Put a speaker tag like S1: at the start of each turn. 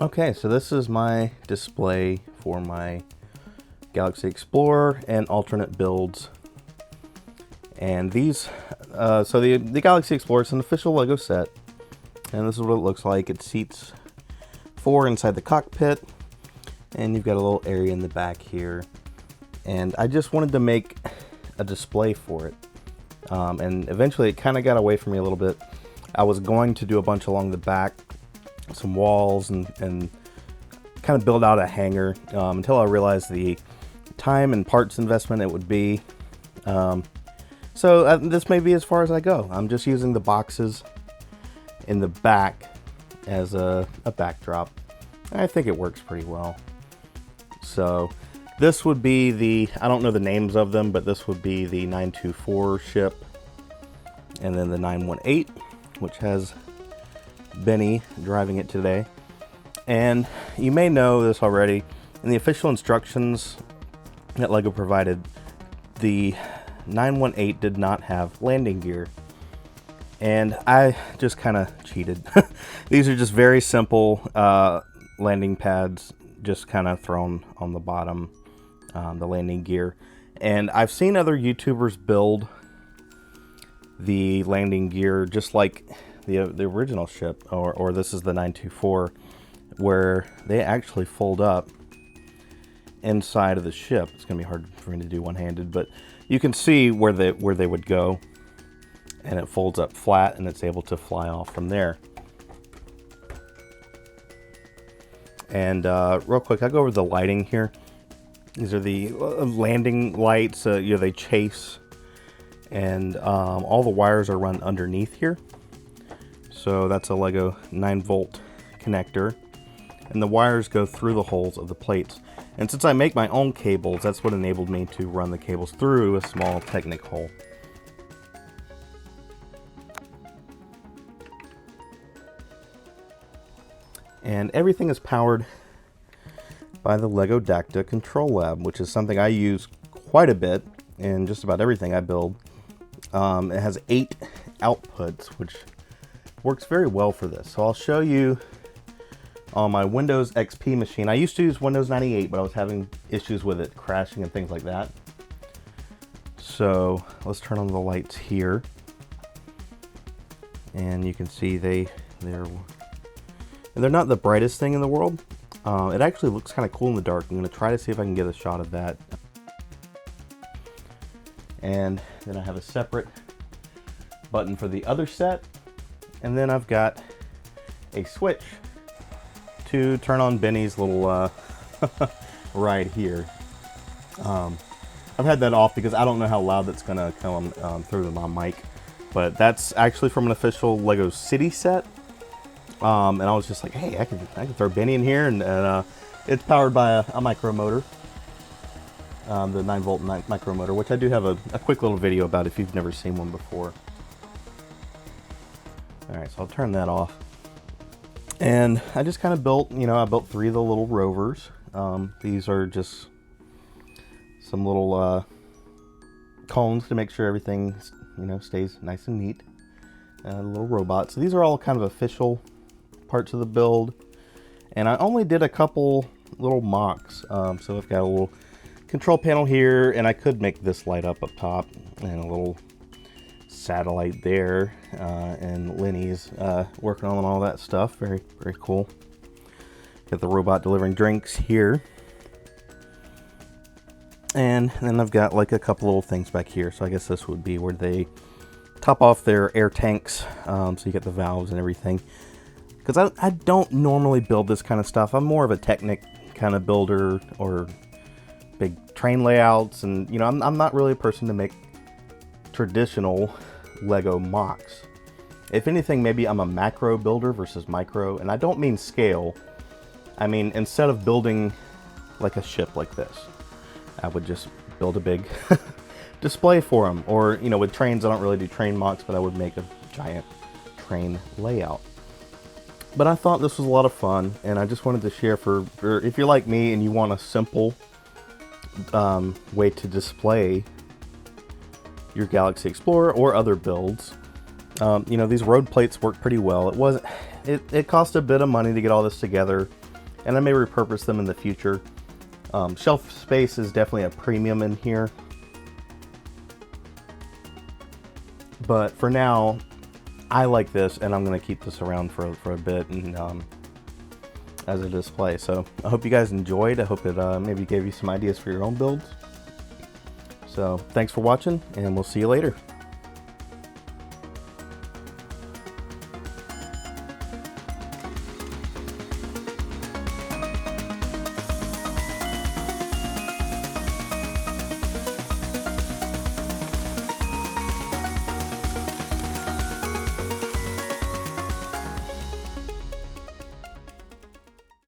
S1: Okay, so this is my display for my Galaxy Explorer and alternate builds. And these, so the Galaxy Explorer is an official Lego set. And this is what it looks like. It seats 4 inside the cockpit. And you've got a little area in the back here. And I just wanted to make a display for it. And eventually it kind of got away from me a little bit. I was going to do a bunch along the back, some walls, and kind of build out a hangar until I realized the time and parts investment it would be. So this may be as far as I go. I'm just using the boxes in the back as a backdrop. I think it works pretty well. So this would be the, I don't know the names of them, but this would be the 924 ship, and then the 918, which has Benny driving it today. And you may know this already, in the official instructions that LEGO provided, the 918 did not have landing gear. And I just kind of cheated. These are just very simple landing pads, just kind of thrown on the bottom, the landing gear. And I've seen other YouTubers build the landing gear just like the original ship, or this is the 924, where they actually fold up inside of the ship. It's gonna be hard for me to do one-handed, but you can see where they would go, and it folds up flat and it's able to fly off from there. And real quick, I'll go over the lighting here. These are the landing lights. They chase, and all the wires are run underneath here. So that's a LEGO 9-volt connector, and the wires go through the holes of the plates. And since I make my own cables, that's what enabled me to run the cables through a small Technic hole. And everything is powered by the LEGO Dacta Control Lab, which is something I use quite a bit in just about everything I build. It has 8 outputs, which works very well for this. So I'll show you on my Windows XP machine. I used to use Windows 98, but I was having issues with it crashing and things like that. So let's turn on the lights here. And you can see they're not the brightest thing in the world. It actually looks kind of cool in the dark. I'm going to try to see if I can get a shot of that. And then I have a separate button for the other set. And then I've got a switch to turn on Benny's little ride here. I've had that off because I don't know how loud that's going to come through my mic. But that's actually from an official LEGO City set. And I was just like, hey, I can throw Benny in here, and it's powered by a micro motor, the 9-volt micro motor, which I do have a quick little video about if you've never seen one before. All right, so I'll turn that off. And I just kind of built, I built 3 of the little rovers. These are just some little cones to make sure everything, stays nice and neat. Little robots. So these are all kind of official parts of the build, and I only did a couple little mocks. So I've got a little control panel here, and I could make this light up top, and a little satellite there, and Lenny's working on all that stuff. Very, very cool. Got the robot delivering drinks here, and then I've got like a couple little things back here. So I guess this would be where they top off their air tanks, so you get the valves and everything. Because I don't normally build this kind of stuff. I'm more of a Technic kind of builder, or big train layouts, and I'm not really a person to make traditional LEGO mocks. If anything, maybe I'm a macro builder versus micro, and I don't mean scale. I mean, instead of building like a ship like this, I would just build a big display for them. Or, with trains, I don't really do train mocks, but I would make a giant train layout. But I thought this was a lot of fun, and I just wanted to share for if you're like me and you want a simple way to display your Galaxy Explorer or other builds. These road plates work pretty well. It cost a bit of money to get all this together. and I may repurpose them in the future. Shelf space is definitely a premium in here, but for now I like this, and I'm going to keep this around for a bit and as a display. So I hope you guys enjoyed. I hope it maybe gave you some ideas for your own builds. So thanks for watching, and we'll see you later.